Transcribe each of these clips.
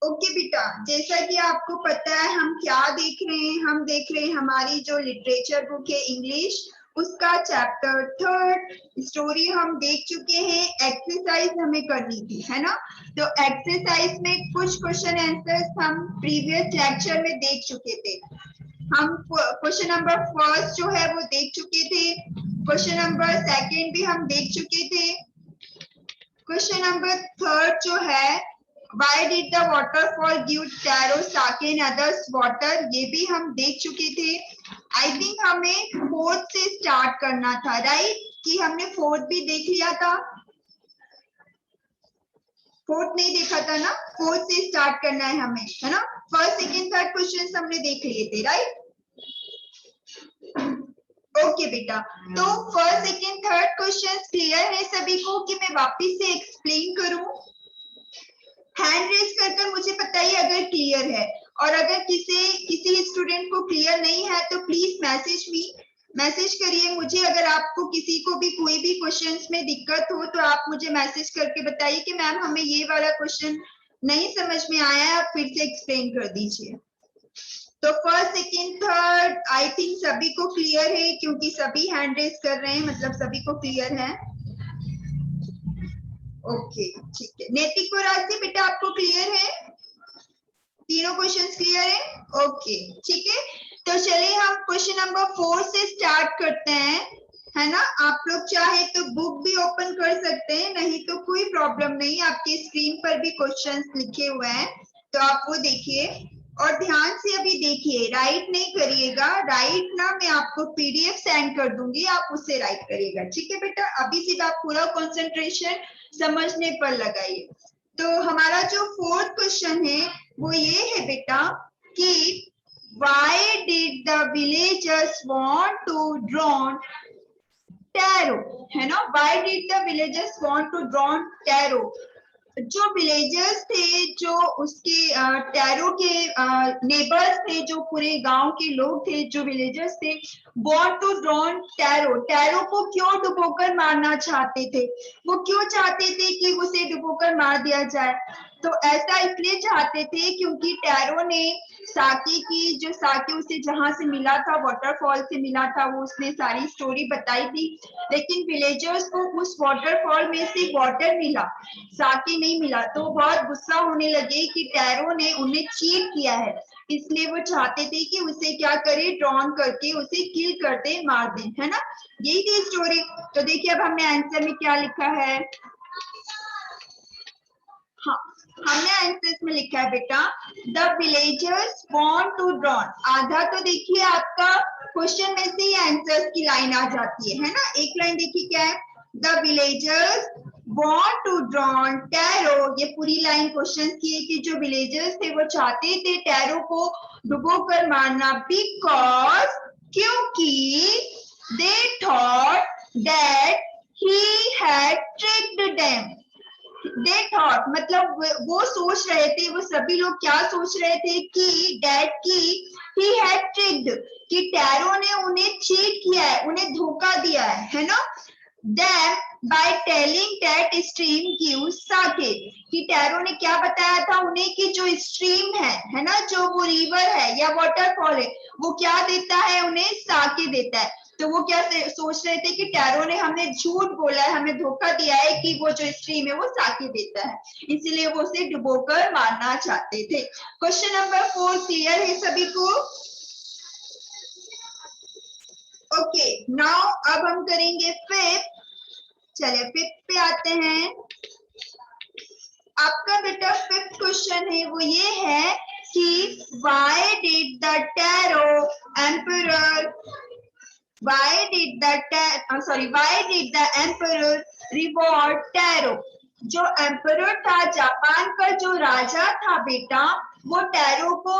Okay बेटा, जैसा कि आपको पता है हम क्या देख रहे हैं, हम देख रहे हैं हमारी जो लिटरेचर बुक है इंग्लिश, उसका चैप्टर 3 स्टोरी हम देख चुके हैं। एक्सरसाइज हमें करनी थी, है ना। तो एक्सरसाइज में कुछ क्वेश्चन आंसर्स हम प्रीवियस लेक्चर में देख चुके थे। हम क्वेश्चन नंबर फर्स्ट जो है वो देख चुके थे, क्वेश्चन नंबर सेकंड भी हम देख चुके थे, क्वेश्चन नंबर थर्ड जो है Why did the waterfall give Taro, Sake and others water, ये भी हम देख चुके थे। आई थिंक हमें फोर्थ से स्टार्ट करना था, राइट, कि हमने फोर्थ भी देख लिया था। फोर्थ नहीं देखा था ना, फोर्थ से स्टार्ट करना है हमें, है ना। फर्स्ट सेकंड थर्ड क्वेश्चंस हमने देख लिए थे, राइट। ओके बेटा, तो first second third questions clear है सभी को कि मैं वापस से एक्सप्लेन करूं? हैंड रेज कर मुझे बताइए अगर क्लियर है, और अगर किसी स्टूडेंट को क्लियर नहीं है तो प्लीज मैसेज करिए मुझे। अगर आपको किसी को भी कोई भी क्वेश्चंस में दिक्कत हो तो आप मुझे मैसेज करके बताइए कि मैम हमें ये वाला क्वेश्चन नहीं समझ में आया है, आप फिर से एक्सप्लेन कर दीजिए। तो first second third I think सभी को क्लियर है, क्योंकि सभी हैंड रेज कर रहे हैं, मतलब सभी को क्लियर है। ओके ठीक है, नैतिक और राशि बेटा आपको क्लियर है? तीनों क्वेश्चंस क्लियर है? ओके ठीक है, तो चलिए हम क्वेश्चन नंबर 4 से स्टार्ट करते हैं, है ना। आप लोग चाहे तो बुक भी ओपन कर सकते हैं, नहीं तो कोई प्रॉब्लम नहीं, आपके स्क्रीन पर भी क्वेश्चंस लिखे हुए हैं तो आप वो देखिए और ध्यान से अभी देखिए, राइट नहीं करिएगा। राइट ना मैं आपको पीडीएफ सेंड कर दूंगी, आप उससे राइट करिएगा, ठीक है बेटा। अभी सिर्फ आप पूरा कंसंट्रेशन समझने पर लगाइए। तो हमारा जो फोर्थ क्वेश्चन है वो ये है बेटा कि why did the villagers want to drown Taro, है ना। why did the villagers want to drown Taro, जो विलेजर्स थे, जो उसके टैरो के नेबर्स थे, जो पूरे गांव के लोग थे, जो विलेजर्स थे, want to drown Taro, Taro को क्यों डुबोकर मारना चाहते थे? वो क्यों चाहते थे कि उसे डुबोकर मार दिया जाए? तो ऐसा इसलिए चाहते थे क्योंकि टैरो ने साके उसे जहां से मिला था, वाटरफॉल से मिला था, वो उसने सारी स्टोरी बताई थी, लेकिन विलेजर्स को उस वाटरफॉल में से वाटर मिला, साके नहीं मिला, तो बहुत गुस्सा होने लगे कि टैरो ने उन्हें चीट किया है। इसलिए वो चाहते थे कि उसे क्या करे, ड्रॉन करके उसे किल कर दे, मार दे, है ना। यही थी स्टोरी। तो देखिए अब हमने आंसर में क्या लिखा है। हाँ, हमने आंसर में लिखा है बेटा the villagers want to drown. आधा तो देखिए आपका क्वेश्चन में से ही आंसर्स की लाइन आ जाती है ना। एक लाइन देखिए क्या है, the villagers want to drown Taro, ये पूरी लाइन क्वेश्चन की है कि जो विलेजर्स थे वो चाहते थे टैरो को डुबो कर मारना, बिकॉज, क्योंकि they thought that he had tricked them. They thought मतलब वो सोच रहे थे, वो सभी लोग क्या सोच रहे थे कि डैड की ही हैड ट्रिक्ड, कि टैरो ने उन्हें चीट किया है, उन्हें धोखा दिया है ना। Then by telling that stream gives sake, कि टैरो ने क्या बताया था उन्हें कि जो स्ट्रीम है ना, जो वो रिवर है या वाटरफॉल है, वो क्या देता है उन्हें, साके देता है। तो वो क्या सोच रहे थे कि टैरो ने हमें झूठ बोला है, हमें धोखा दिया है कि वो जो स्ट्रीम है वो साके देता है, इसलिए वो उसे डुबोकर मारना चाहते थे। क्वेश्चन नंबर 4 क्लियर है सभी को? ओके, नाउ अब हम करेंगे फिफ्थ। चलिए फिफ्थ पे आते हैं। आपका बेटा फिफ्थ क्वेश्चन है वो ये है कि why did the Taro emperor why did the emperor reward Taro? जो एम्परर था, जापान का जो राजा था बेटा, वो टैरो को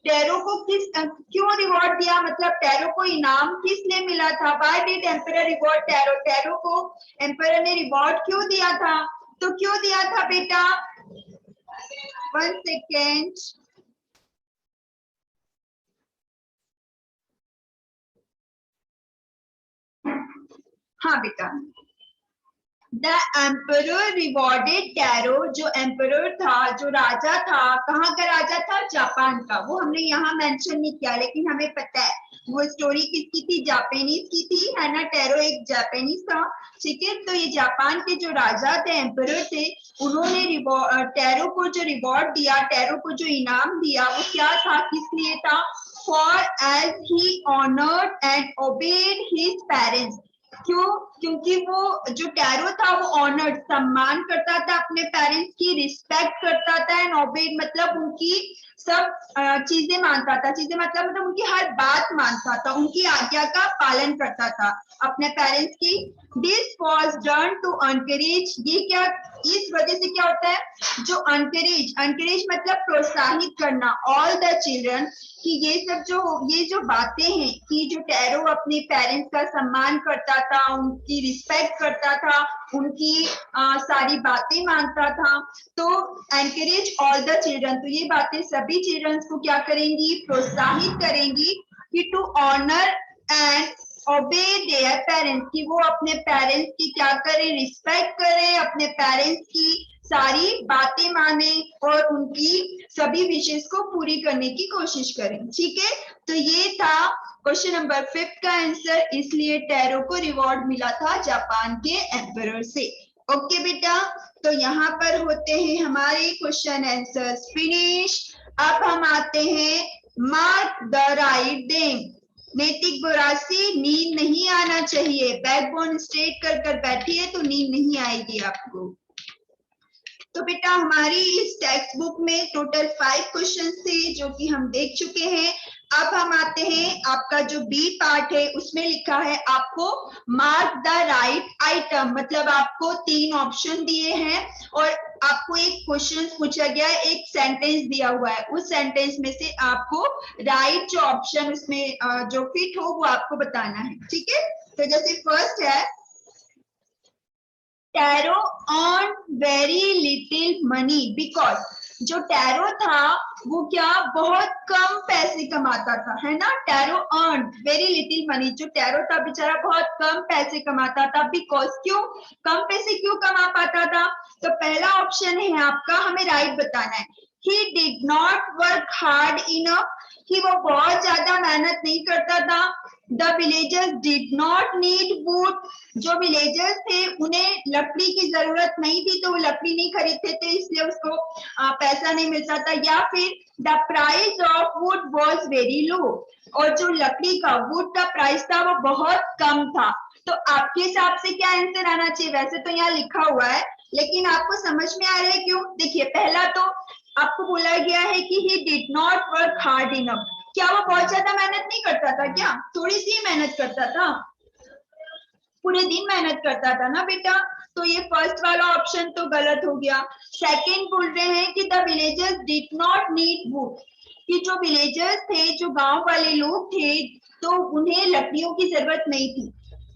क्यों रिवॉर्ड दिया, मतलब टैरो को इनाम किस लिए मिला था? Why did emperor reward tarot? Taro को एम्परर ने रिवॉर्ड क्यों दिया था? तो क्यों दिया था बेटा? 1 सेकेंड। हाँ बेटा, द एम्परर रिवॉर्डेड टैरो, जो एम्परर था, जो राजा था, कहाँ का राजा था? जापान का। वो हमने यहाँ मेंशन नहीं किया, लेकिन हमें पता है वो स्टोरी किसकी थी? जापानीज की थी, है ना। टैरो एक जापानीज था, ठीक है। तो ये जापान के जो राजा थे, एम्परर थे, उन्होंने टैरो को जो रिवॉर्ड दिया, टैरो को जो इनाम दिया, वो क्या था, किस लिए था? For as he honoured and obeyed his parents. क्यों? क्योंकि वो जो टैरो था वो ऑनर्ड, सम्मान करता था अपने पेरेंट्स की, रिस्पेक्ट करता था, एंड ओबेड मतलब उनकी सब चीजें मानता था। चीजें मतलब उनकी हर बात मानता था, उनकी आज्ञा का पालन करता था अपने पेरेंट्स की। This was done to encourage, ये क्या, इस वजह से क्या होता है, जो एनकरेज, एनकरेज मतलब प्रोत्साहित करना, ऑल द चिल्ड्रन, कि ये सब जो बातें हैं, कि जो टैरो अपने पेरेंट्स का सम्मान करता था, उनकी रिस्पेक्ट करता था, उनकी सारी बातें मानता था, तो एनकरेज ऑल द चिल्ड्रन, तो ये बातें सभी चिल्ड्रंस को क्या करेंगी? प्रोत्साहित करेंगी कि to honour and obey their parents, कि वो अपने पेरेंट्स की क्या करें? रिस्पेक्ट करें, अपने पेरेंट्स की सारी बातें माने और उनकी सभी विशेष को पूरी करने की कोशिश करें, ठीक है। तो ये था क्वेश्चन नंबर 5 का आंसर, इसलिए टैरो को रिवॉर्ड मिला था जापान के एम्परर से। ओके बेटा, तो यहाँ पर होते हैं हमारे क्वेश्चन आंसर्स फिनिश। अब हम आते हैं मार्क द राइट देम। नैतिक बोरासी, नींद नहीं आना चाहिए, बैकबोन स्ट्रेट कर कर बैठिए तो नींद नहीं आएगी आपको। तो बेटा हमारी इस टेक्स्ट बुक में टोटल 5 क्वेश्चन थे जो कि हम देख चुके हैं। अब हम आते हैं, आपका जो बी पार्ट है उसमें लिखा है आपको मार्क द राइट आइटम, मतलब आपको 3 ऑप्शन दिए हैं और आपको एक क्वेश्चन पूछा गया है, एक सेंटेंस दिया हुआ है, उस सेंटेंस में से आपको राइट जो ऑप्शन उसमें जो फिट हो वो आपको बताना है, ठीक है। तो जैसे फर्स्ट है, tarot earn very little money because, जो टैरो था वो क्या, बहुत कम पैसे कमाता था, है ना। Tarot earn very little money, जो टैरो था बेचारा बहुत कम पैसे कमाता था, बिकॉज, क्यों कम पैसे क्यों कमा पाता था? तो पहला ऑप्शन है आपका, हमें राइट बताना है, he did not work hard enough, कि वो बहुत ज्यादा मेहनत नहीं करता था। The villagers did not need would, जो विलेजर्स थे उन्हें लकड़ी की जरूरत नहीं थी तो वो लकड़ी नहीं खरीदते थे, इसलिए उसको पैसा नहीं मिलता था। या फिर the price of would was very low, और जो लकड़ी का, वुड का प्राइस था वो बहुत कम था। तो आपके हिसाब से क्या आंसर आना चाहिए? वैसे तो यहाँ लिखा हुआ है, लेकिन आपको समझ में आ रहा है क्यों? देखिए, पहला तो आपको बोला गया है कि he did not work hard enough, क्या वो बहुत ज्यादा मेहनत नहीं करता था? क्या थोड़ी सी मेहनत करता था? पूरे दिन मेहनत करता था ना बेटा। तो ये फर्स्ट वाला ऑप्शन तो गलत हो गया। सेकंड बोल रहे हैं कि the villagers did not need would, कि जो विलेजर्स थे, जो गांव वाले लोग थे, तो उन्हें लकड़ियों की जरूरत नहीं थी।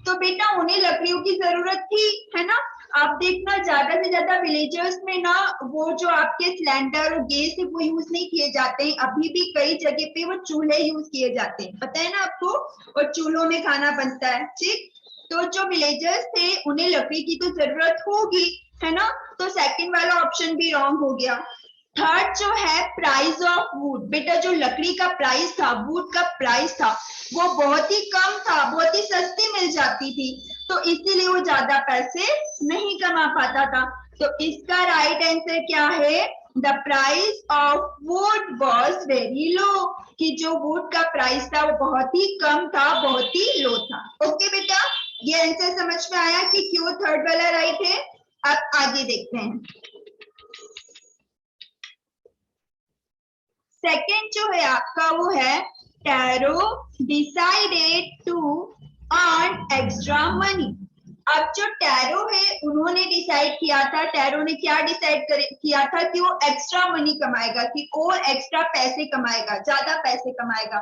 तो बेटा उन्हें लकड़ियों की जरूरत थी, है ना। आप देखना ज्यादा से ज्यादा विलेजर्स में ना वो जो आपके सिलेंडर और गैस है वो यूज नहीं किए जाते हैं, अभी भी कई जगह पे वो चूल्हे यूज किए जाते हैं, पता है ना आपको, और चूल्हों में खाना बनता है, ठीक। तो जो विलेजर्स थे उन्हें लकड़ी की तो जरूरत होगी, है ना। तो सेकंड वाला ऑप्शन भी रॉन्ग हो गया। थर्ड जो है प्राइस ऑफ वुड, बेटा जो लकड़ी का प्राइस था, वुड का प्राइस था, वो बहुत ही कम था, बहुत ही सस्ती मिल जाती थी, तो इसीलिए वो ज्यादा पैसे नहीं कमा पाता था। तो इसका राइट आंसर क्या है? The price of would was very low, कि जो वुड का प्राइस था वो बहुत ही कम था, बहुत ही लो था। ओके बेटा, ये आंसर समझ में आया कि क्यों थर्ड वाला राइट है। अब आगे देखते हैं। सेकेंड जो है आपका वो है, Taro decided to earn extra money. अब जो टैरो है उन्होंने डिसाइड किया था, टैरो ने क्या डिसाइड किया था कि वो एक्स्ट्रा मनी कमाएगा, कि और एक्स्ट्रा पैसे कमाएगा, ज्यादा पैसे कमाएगा।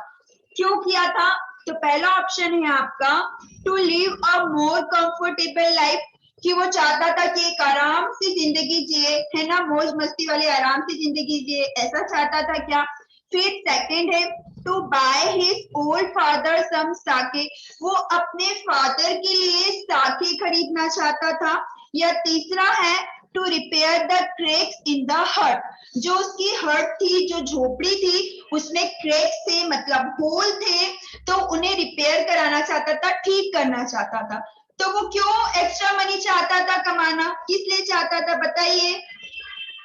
क्यों किया था? तो पहला ऑप्शन है आपका, to live a more comfortable life, कि वो चाहता था कि एक आराम से जिंदगी जिए, है ना, मौज मस्ती वाली आराम से जिंदगी जिए, ऐसा चाहता था क्या। फिर सेकंड है to buy his old father some sake, वो अपने फादर के लिए साके खरीदना चाहता था। या तीसरा है to repair the cracks in the hut, जो उसकी हट थी, जो झोपड़ी थी, उसमें क्रैक्स थे, मतलब होल थे, तो उन्हें रिपेयर कराना चाहता था, ठीक करना चाहता था। तो वो क्यों एक्स्ट्रा मनी चाहता था कमाना, किस लिए चाहता था बताइए?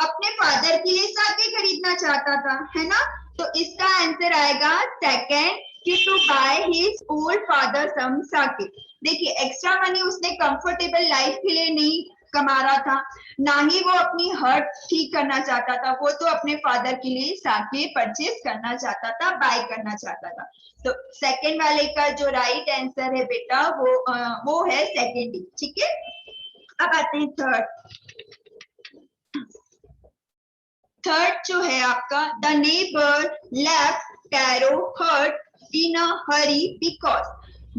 अपने फादर के लिए साके खरीदना चाहता था, है ना? तो इसका आंसर आएगा सेकंड, कि to buy his old father some sake. देखिए एक्स्ट्रा मनी उसने कंफर्टेबल लाइफ के लिए नहीं कमा रहा था, ना ही वो अपनी हर्ट ठीक करना चाहता था, वो तो अपने फादर के लिए साके परचेज करना चाहता था, बाय करना चाहता था। तो सेकंड वाले का जो राइट आंसर है बेटा वो है सेकंड डी, ठीक है। अब आते हैं थर्ड जो है आपका, the neighbour left Taro hurt in a hurry because,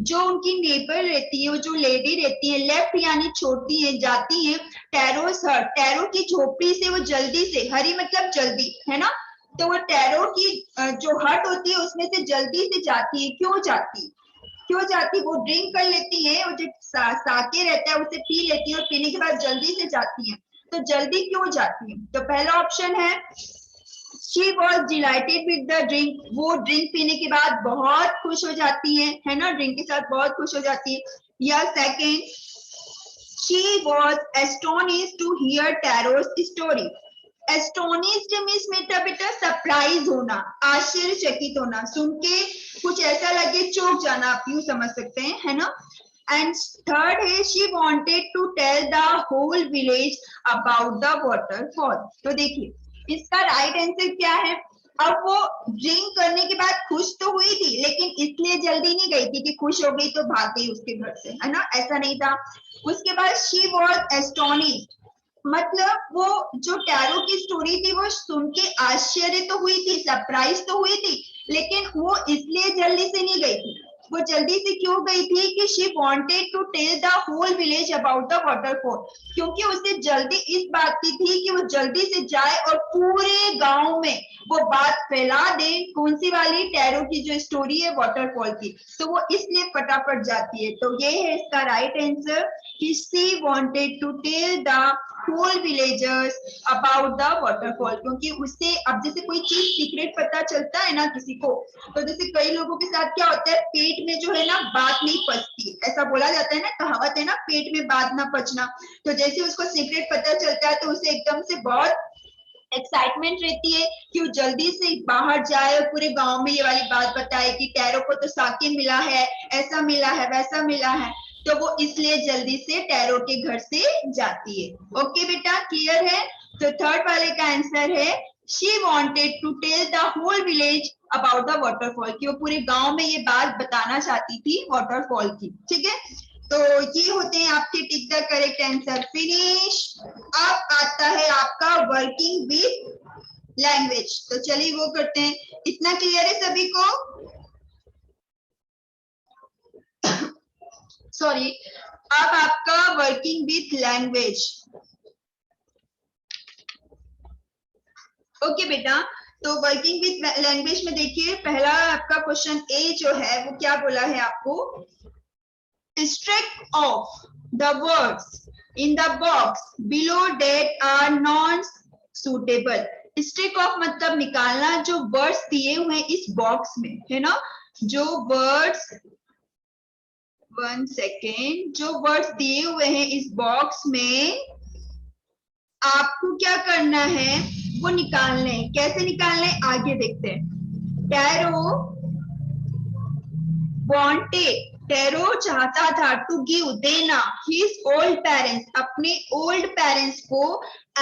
जो उनकी नेबर रहती है, वो जो लेडी रहती है, लेफ्ट यानी छोड़ती है, जाती है टैरोस हर्ट, टैरो की झोपड़ी से वो जल्दी से, हरी मतलब जल्दी, है ना? तो वो टैरो की जो हट होती है उसमें से जल्दी से जाती है। क्यों जाती, क्यों जाती? वो ड्रिंक कर लेती है, वो जो साके रहता है उसे पी लेती है और पीने के बाद जल्दी से जाती है। तो जल्दी क्यों जाती है? तो पहला ऑप्शन है she was dilated with the drink, वो ड्रिंक पीने के बाद बहुत खुश हो जाती है ना? ड्रिंक के साथ बहुत खुश हो जाती है। या second, she was astonished to hear Taro's story. Astonished means बेटा सरप्राइज होना, आश्चर्यचकित होना, सुन के कुछ ऐसा लगे चौंक जाना, आप यूं समझ सकते हैं, है ना? एंड थर्ड है she wanted to tell the whole village about the waterfall. तो देखिए इसका राइट आंसर क्या है? अब वो ड्रिंक करने के बाद खुश तो हुई थी, लेकिन इसलिए जल्दी नहीं गई थी कि खुश हो गई तो भाग गई उसके घर से, है ना? ऐसा नहीं था। उसके बाद शी वॉज एस्टोनिश्ड, मतलब वो जो टैरो की स्टोरी थी वो सुन के आश्चर्य तो हुई थी, सरप्राइज तो हुई थी, लेकिन वो इसलिए जल्दी से नहीं गई थी। वो जल्दी से क्यों गई थी कि she wanted to tell the whole village about the waterfall, क्योंकि उसे जल्दी इस बात की थी कि वो जल्दी से जाए और पूरे गांव में वो बात फैला दे। कौन सी वाली? टैरो की जो स्टोरी है वाटरफॉल की, तो वो इसलिए फटाफट जाती है। तो ये है इसका राइट आंसर कि she wanted to tell the whole villagers about the waterfall, क्योंकि उससे अब जैसे कोई चीज सीक्रेट पता चलता है ना किसी को, तो जैसे कई लोगों के साथ क्या होता है, पेट में जो है ना बात नहीं पचती, ऐसा बोला जाता है ना, कहावत है ना, पेट में बात ना पचना। तो जैसे उसको सीक्रेट पता चलता है तो उसे एकदम से बहुत एक्साइटमेंट रहती है कि वो जल्दी से बाहर जाए और पूरे गांव में ये वाली बात बताए कि टैरो को तो साके मिला है, ऐसा मिला है, वैसा मिला है। तो वो इसलिए जल्दी से टैरो के घर से जाती है। ओके बेटा, क्लियर है? तो थर्ड वाले का आंसर है she wanted to tell the whole village about the waterfall, कि वो पूरे गांव में ये बात बताना चाहती थी वाटरफॉल की। ठीक है, तो ये होते हैं आपके tick the correct answer. Finish. अब आता है आपका वर्किंग विथ लैंग्वेज, तो चलिए वो करते हैं। इतना क्लियर है सभी को? सॉरी, अब आपका वर्किंग विथ लैंग्वेज। ओके बेटा, तो वर्किंग विथ लैंग्वेज में देखिए पहला आपका क्वेश्चन ए जो है वो क्या बोला है आपको? Strike off the words in the box below that are non-suitable. Strike off मतलब निकालना, जो वर्ड्स दिए हुए हैं इस बॉक्स में, है ना? जो वर्ड्स, 1 सेकेंड, जो वर्ड्स दिए हुए हैं इस बॉक्स में आपको क्या करना है? वो निकालने हैं। कैसे निकालने हैं आगे देखते हैं। टैरो वांटेड, टैरो चाहता था, टू गिव देना, हिज ओल्ड पेरेंट्स, अपने ओल्ड पेरेंट्स को,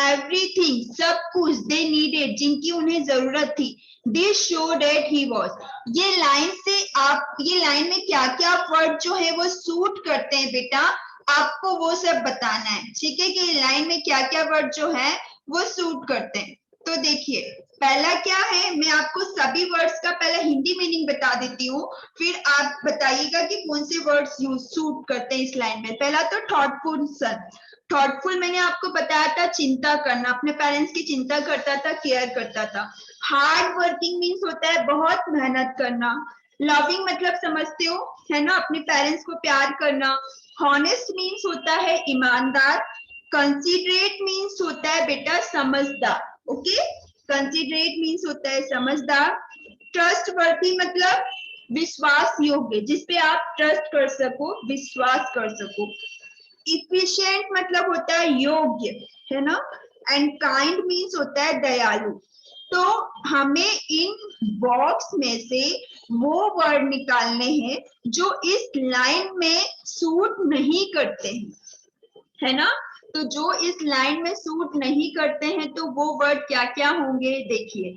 एवरीथिंग सब कुछ, दे नीडेड, जिनकी उन्हें जरूरत थी, this show that he was. ये लाइन से आप, ये लाइन में क्या क्या वर्ड जो है वो सूट करते हैं बेटा, आपको वो सब बताना है। ठीक है, कि लाइन में क्या क्या वर्ड जो है वो सूट करते हैं। तो देखिए पहला क्या है, मैं आपको सभी वर्ड्स का पहले हिंदी मीनिंग बता देती हूँ, फिर आप बताइएगा कि कौन से वर्ड्स यूज सूट करते हैं इस लाइन में। पहला तो थॉटफुल सन। थॉटफुल मैंने आपको बताया था चिंता करना, अपने पेरेंट्स की चिंता करता था, केयर करता था। हार्ड वर्किंग मीन्स होता है बहुत मेहनत करना। लविंग मतलब समझते हो, है ना, अपने पेरेंट्स को प्यार करना। हॉनेस्ट मीन्स होता है ईमानदार। कंसिडरेट मीन्स होता है बेटा समझदार। ओके, कंसिडरेट मीन्स होता है समझदार। ट्रस्ट वर्दी मतलब विश्वास योग्य, जिसपे आप ट्रस्ट कर सको, विश्वास कर सको। इफिशिएंट मतलब होता है योग्य, है ना। एंड काइंड मीन्स होता है दयालु। तो हमें इन बॉक्स में से वो वर्ड निकालने हैं जो इस लाइन में सूट नहीं करते हैं, है ना। तो जो इस लाइन में सूट नहीं करते हैं तो वो वर्ड क्या क्या होंगे देखिए।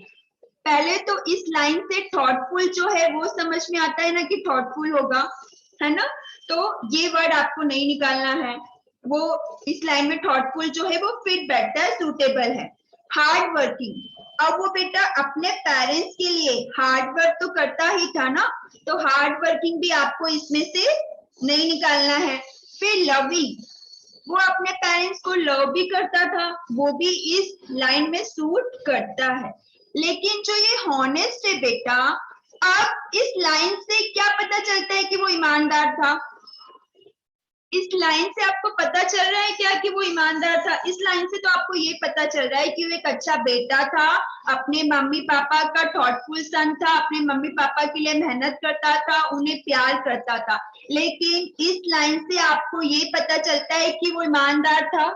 पहले तो इस लाइन से थॉटफुल जो है वो समझ में आता है ना कि थॉटफुल होगा, है ना। तो ये वर्ड आपको नहीं निकालना है, वो इस लाइन में थॉटफुल जो है वो फिट बैठता है, सूटेबल है। हार्ड वर्किंग, अब वो बेटा अपने पेरेंट्स के लिए हार्ड वर्क तो करता ही था ना, तो हार्ड वर्किंग भी आपको इसमें से नहीं निकालना है। फिर लविंग, वो अपने पेरेंट्स को लव भी करता था, वो भी इस लाइन में सूट करता है। लेकिन जो ये हॉनेस्ट है बेटा, अब इस लाइन से क्या पता चलता है कि वो ईमानदार था? इस लाइन से आपको पता चल रहा है क्या कि वो ईमानदार था? इस लाइन से तो आपको ये पता चल रहा है कि वो एक अच्छा बेटा था, अपने मम्मी पापा का थॉटफुल सन था, अपने मम्मी पापा के लिए मेहनत करता था, उन्हें प्यार करता था। लेकिन इस लाइन से आपको ये पता चलता है कि वो ईमानदार था?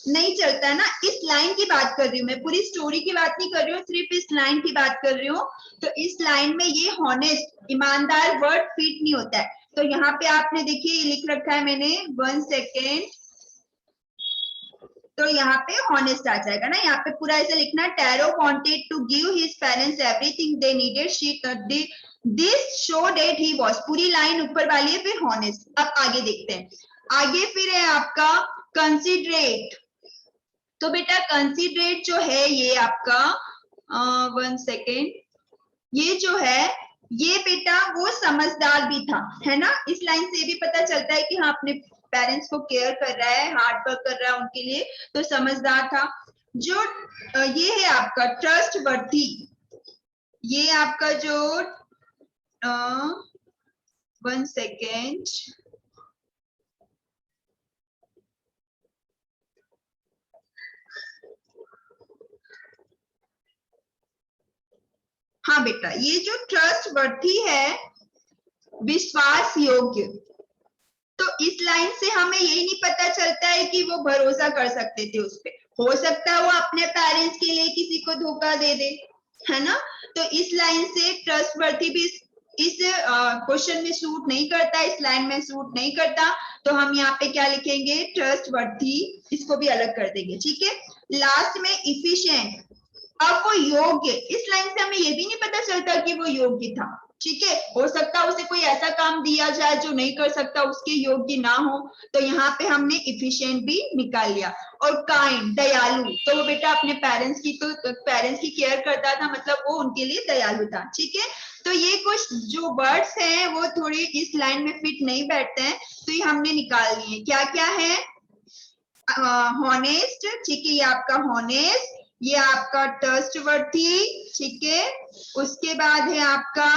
नहीं चलता है ना। इस लाइन की बात कर रही हूँ मैं, पूरी स्टोरी की बात नहीं कर रही हूँ, सिर्फ इस लाइन की बात कर रही हूँ। तो इस लाइन में ये हॉनेस्ट ईमानदार वर्ड फिट नहीं होता है। तो यहाँ पे आपने देखिए ये लिख रखा है मैंने, 1 सेकेंड, तो यहाँ पे हॉनेस्ट आ जाएगा ना। यहाँ पे पूरा ऐसे लिखना, Taro wanted to give his parents everything they needed, she this show that he was, पूरी लाइन ऊपर वाली है, फिर हॉनेस्ट। अब आगे देखते हैं, आगे फिर है आपका कंसिडरेट। तो बेटा कंसिडरेट जो है ये आपका 1 सेकेंड, ये जो है ये बेटा वो समझदार भी था, है ना। इस लाइन से भी पता चलता है कि हाँ अपने पेरेंट्स को केयर कर रहा है, हार्ड वर्क कर रहा है उनके लिए, तो समझदार था। जो ये है आपका ट्रस्ट वर्दी, ये आपका जो 1 सेकेंड, हाँ बेटा ये जो ट्रस्ट वर्दी है, विश्वास योग्य, तो इस लाइन से हमें यही नहीं पता चलता है कि वो भरोसा कर सकते थे उस पे। हो सकता है वो अपने पेरेंट्स के लिए किसी को धोखा दे दे, है ना। तो इस लाइन से ट्रस्टवर्थी भी इस क्वेश्चन में सूट नहीं करता, इस लाइन में सूट नहीं करता। तो हम यहाँ पे क्या लिखेंगे, ट्रस्टवर्थी, इसको भी अलग कर देंगे, ठीक है। लास्ट में इफिशिएंट, अब वो योग्य, इस लाइन से हमें ये भी नहीं पता चलता कि वो योग्य था, ठीक है। हो सकता है उसे कोई ऐसा काम दिया जाए जो नहीं कर सकता, उसके योग्य ना हो, तो यहाँ पे हमने इफिशिएंट भी निकाल लिया। और काइंड, दयालु, तो वो बेटा अपने पेरेंट्स की केयर करता था, मतलब वो उनके लिए दयालु था, ठीक है। तो ये कुछ जो वर्ड्स हैं वो थोड़ी इस लाइन में फिट नहीं बैठते हैं, तो ये हमने निकाल लिए। क्या क्या है, हॉनेस्ट, ठीक है, ये आपका हॉनेस्ट, ये आपका ट्रस्टवर्थी, ठीक है, उसके बाद है आपका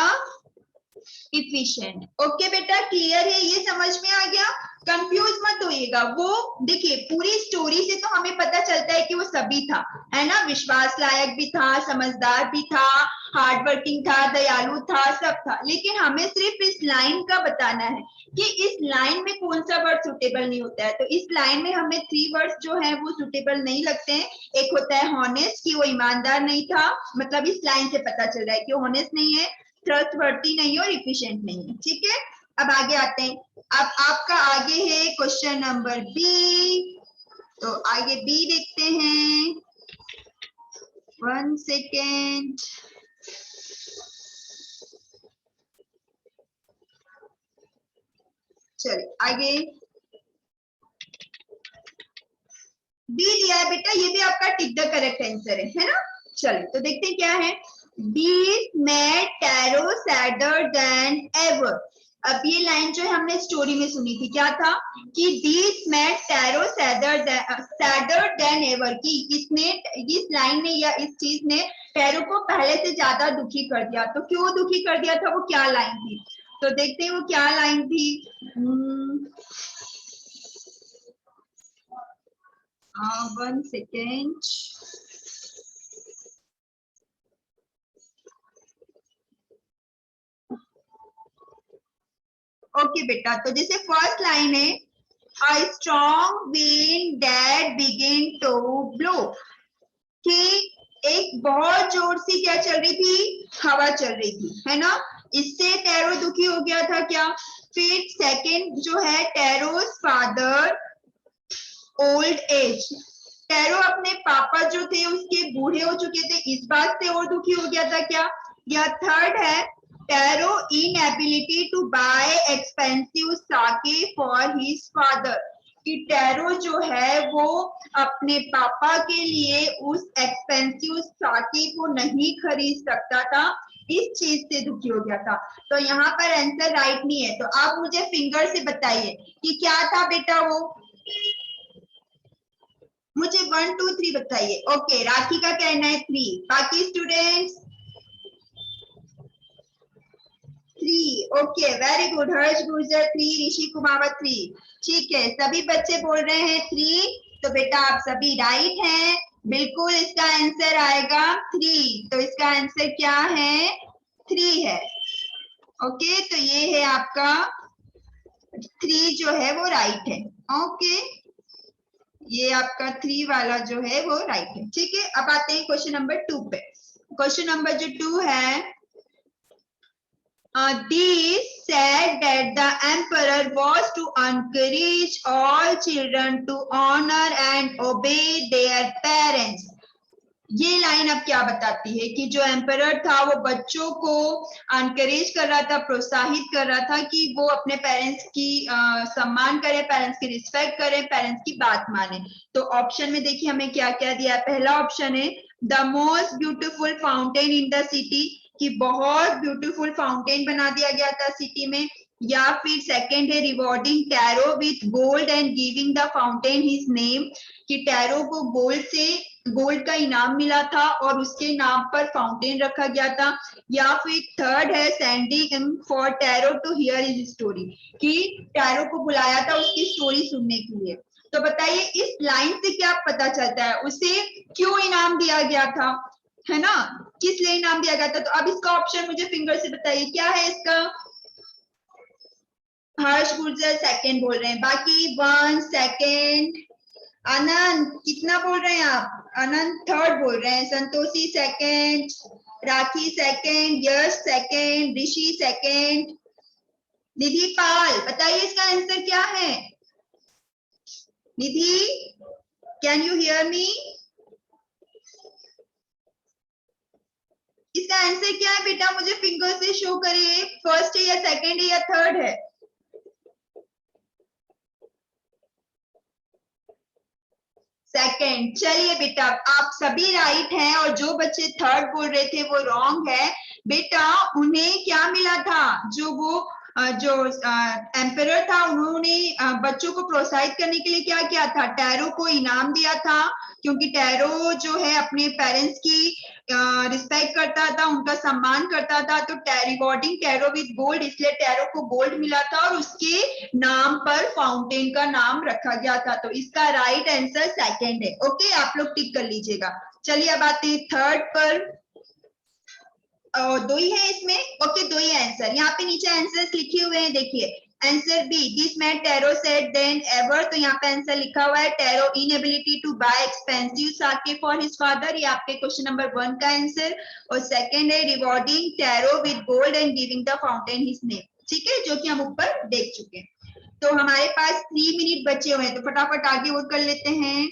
इफिशिएंट। ओके बेटा, क्लियर है, ये समझ में आ गया, कंफ्यूज मत होइएगा। वो देखिए पूरी स्टोरी से तो हमें पता चलता है कि वो सभी था, है ना, विश्वास लायक भी था, समझदार भी था, हार्ड वर्किंग था, दयालु था, सब था। लेकिन हमें सिर्फ इस लाइन का बताना है कि इस लाइन में कौन सा वर्ड सुटेबल नहीं होता है। तो इस लाइन में हमें 3 वर्ड्स जो है वो सुटेबल नहीं लगते हैं। एक होता है हॉनेस्ट, कि वो ईमानदार नहीं था, मतलब इस लाइन से पता चल रहा है कि वो हॉनेस्ट नहीं है, ट्रस्टवर्थी नहीं है और इफिशिएंट नहीं है, ठीक है। अब आगे आते हैं, अब आपका आगे है क्वेश्चन नंबर बी। तो आगे बी देखते हैं, 1 सेकेंड, चलिए आगे। बी दिया है बेटा, ये भी आपका टिक द करेक्ट आंसर है ना। चलिए तो देखते हैं क्या है। These made Taro sadder than ever. अब ये लाइन जो है हमने स्टोरी में सुनी थी, क्या था कि These made Taro sadder than ever, कि इसने, इस लाइन ने या इस चीज ने टैरो को पहले से ज्यादा दुखी कर दिया। तो क्यों दुखी कर दिया था, वो क्या लाइन थी, तो देखते हैं वो क्या लाइन थी। 1 सेकेंड। ओके बेटा, तो जैसे फर्स्ट लाइन है, a strong wind that began to blow, कि एक बहुत जोर से क्या चल रही थी, हवा चल रही थी, है ना। इससे टैरो दुखी हो गया था क्या। फिर सेकंड जो है, टैरोस फादर ओल्ड एज, टैरो अपने पापा जो थे उसके बूढ़े हो चुके थे, इस बात से और दुखी हो गया था क्या। या थर्ड है, Taro inability to buy expensive sake for his father, कि टैरो जो है वो अपने पापा के लिए उस एक्सपेंसिव साके को नहीं खरीद सकता था, इस चीज से दुखी हो गया था। तो यहाँ पर आंसर राइट नहीं है। तो आप मुझे फिंगर से बताइए कि क्या था बेटा वो, मुझे 1 2 3 बताइए। ओके, राखी का कहना है 3, बाकी students 3। Okay, very good. Harsh Gurjar 3, Rishi Kumawat 3। ठीक है, सभी बच्चे बोल रहे हैं 3, तो बेटा आप सभी राइट हैं, बिल्कुल इसका आंसर आएगा 3। तो इसका आंसर क्या है, 3 है। ओके, तो ये है आपका 3 जो है वो राइट है। ओके, ये आपका 3 वाला जो है वो राइट है। ठीक है, अब आते हैं क्वेश्चन नंबर 2 पे। क्वेश्चन नंबर जो 2 है, these said that the emperor was to encourage all children to honor and obey their parents. ये लाइन अब क्या बताती है कि जो एम्परर था वो बच्चों को एनकरेज कर रहा था, प्रोत्साहित कर रहा था कि वो अपने पेरेंट्स की सम्मान करें, पेरेंट्स की रिस्पेक्ट करें, पेरेंट्स की बात माने। तो ऑप्शन में देखिए हमें क्या क्या दिया है। पहला ऑप्शन है the most beautiful fountain in the city, कि बहुत ब्यूटीफुल फाउंटेन बना दिया गया था सिटी में। या फिर सेकंड है rewarding tarot with gold and giving the fountain his name, कि टैरो को गोल्ड का इनाम मिला था और उसके नाम पर फाउंटेन रखा गया था। या फिर थर्ड है sending him for Taro to hear his story, कि टैरो को बुलाया था उसकी स्टोरी सुनने के लिए। तो बताइए इस लाइन से क्या पता चलता है, उसे क्यों इनाम दिया गया था, है ना, किस लिए इनाम दिया गया था। तो अब इसका ऑप्शन मुझे फिंगर से बताइए क्या है इसका। हर्ष गुर्जर सेकंड बोल रहे हैं, बाकी 1 सेकंड। आनंद कितना बोल रहे हैं आप, आनंद थर्ड बोल रहे हैं, संतोषी सेकंड, राखी सेकंड, यश सेकंड, ऋषि सेकंड, निधि पाल बताइए इसका आंसर क्या है। निधि, कैन यू हियर मी, इसका आंसर क्या है बेटा, मुझे फिंगर से शो करिए, फर्स्ट है या सेकंड है या थर्ड है। सेकंड। चलिए बेटा आप सभी राइट हैं, और जो बच्चे थर्ड बोल रहे थे वो रॉन्ग है। बेटा उन्हें क्या मिला था, जो वो जो एम्परर था उन्होंने बच्चों को प्रोत्साहित करने के लिए क्या किया था, टैरो को इनाम दिया था, क्योंकि टैरो जो है अपने पेरेंट्स की रिस्पेक्ट करता था, उनका सम्मान करता था। तो रिवॉर्डिंग टैरो विद गोल्ड, इसलिए टैरो को गोल्ड मिला था और उसके नाम पर फाउंटेन का नाम रखा गया था। तो इसका राइट आंसर सेकंड है। ओके, आप लोग टिक कर लीजिएगा। चलिए अब आते हैं थर्ड पर। दो ही है इसमें, ओके दो ही आंसर, यहाँ पे नीचे आंसर्स लिखे हुए हैं, देखिए answer B, this man Taro said than ever, तो यहाँ पे आंसर लिखा हुआ है Taro inability to buy expensive sake for his father, ये आपके क्वेश्चन नंबर 1 का आंसर। और सेकंड है rewarding tarot with gold and giving the fountain his name, ठीक है, जो कि हम ऊपर देख चुके हैं। तो हमारे पास 3 मिनट बचे हुए हैं, तो फटाफट आगे और कर लेते हैं।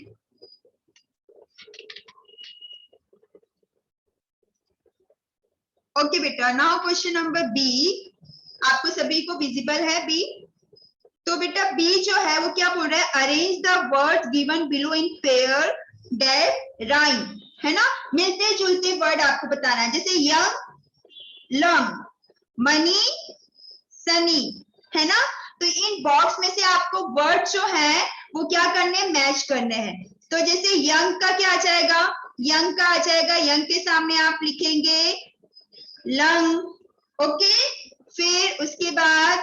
ओके बेटा, नाउ क्वेश्चन नंबर बी, आपको सभी को विजिबल है बी। तो बेटा बी जो है वो क्या बोल रहा है, arrange the words given below in pair that rhyme, है ना, मिलते जुलते वर्ड आपको बताना है, जैसे यंग लंग, मनी सनी, है ना। तो इन बॉक्स में से आपको वर्ड जो है वो क्या करने हैं, मैच करने हैं। तो जैसे यंग का क्या आ जाएगा, यंग का आ जाएगा, यंग के सामने आप लिखेंगे लंग, ओके। फिर उसके बाद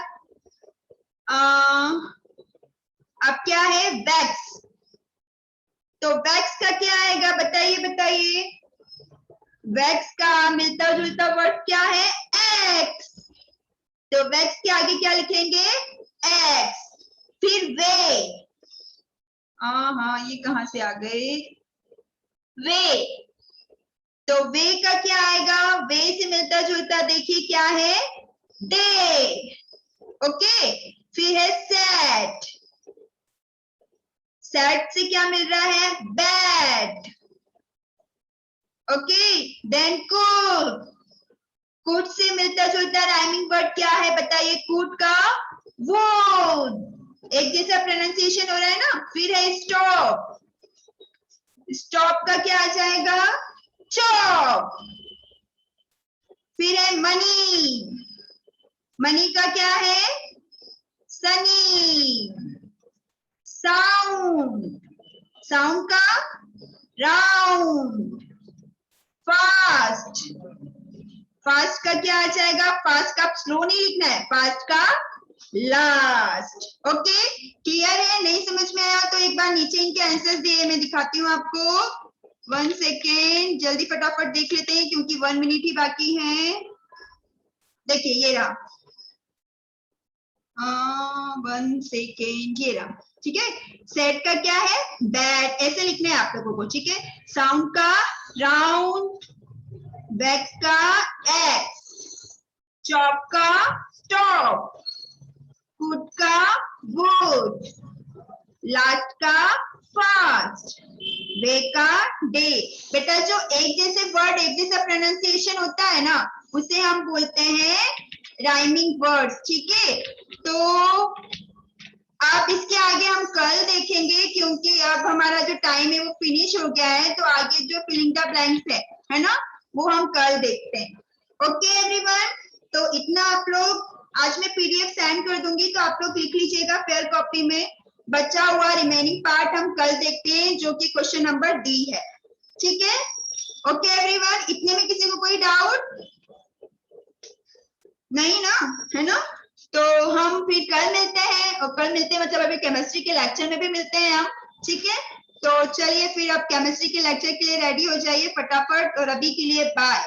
अब क्या है, वैक्स, तो वैक्स का क्या आएगा, बताइए बताइए, वैक्स का मिलता जुलता वर्ड क्या है, एक्स, तो वैक्स के आगे क्या लिखेंगे, एक्स। फिर वे, हाँ ये कहां से आ गए, वे, तो वे का क्या आएगा, वे से मिलता जुलता देखिए क्या है, डे, ओके। फिर है सैड, सैड से क्या मिल रहा है, bad, okay. Then good, good से मिलता जुलता राइमिंग वर्ड क्या है बताइए, गुड का वुड, एक जैसा प्रोनाउंसिएशन हो रहा है ना। फिर है स्टॉप, स्टॉप का क्या आ जाएगा, चॉप। फिर है मनी, मनी का क्या है, सनी। साउंड, साउंड का राउंड। फास्ट, फास्ट का क्या आ जाएगा, फास्ट का स्लो नहीं लिखना है, फास्ट का लास्ट, ओके। क्लियर है, नहीं समझ में आया तो एक बार नीचे इनके आंसर्स दिए मैं दिखाती हूँ आपको, 1 सेकेंड, जल्दी फटाफट देख लेते हैं क्योंकि 1 मिनट ही बाकी है। देखिए ये रहा, 1 सेकेंड, ये रहा, ठीक है। सेट का क्या है, बैट, ऐसे लिखना है आप लोगों को, ठीक है। साउंड का राउंड, वैक्स का एक्स, चॉप का स्टॉप, गुड का गुड, लास्ट का फास्ट, वे का डे। बेटा जो एक जैसे वर्ड एक जैसा प्रोनाउंसिएशन होता है ना उसे हम बोलते हैं राइमिंग वर्ड्स, ठीक है। तो अब इसके आगे हम कल देखेंगे क्योंकि अब हमारा जो टाइम है वो फिनिश हो गया है, तो आगे जो फिलिंग द ब्लैंक्स है ना, वो हम कल देखते हैं। ओके एवरीवन, तो इतना आप लोग, आज मैं पीडीएफ सेंड कर दूंगी तो आप लोग लिख लीजिएगा फेयर कॉपी में, बचा हुआ रिमेनिंग पार्ट हम कल देखते हैं जो कि क्वेश्चन नंबर डी है, ठीक है। ओके एवरीवन, इतने में किसी को कोई डाउट नहीं ना, है ना। तो हम फिर कल मिलते हैं, और कल मिलते हैं मतलब अभी केमिस्ट्री के लेक्चर में भी मिलते हैं हम, ठीक है। तो चलिए फिर अब केमिस्ट्री के लेक्चर के लिए रेडी हो जाइए फटाफट, और अभी के लिए बाय।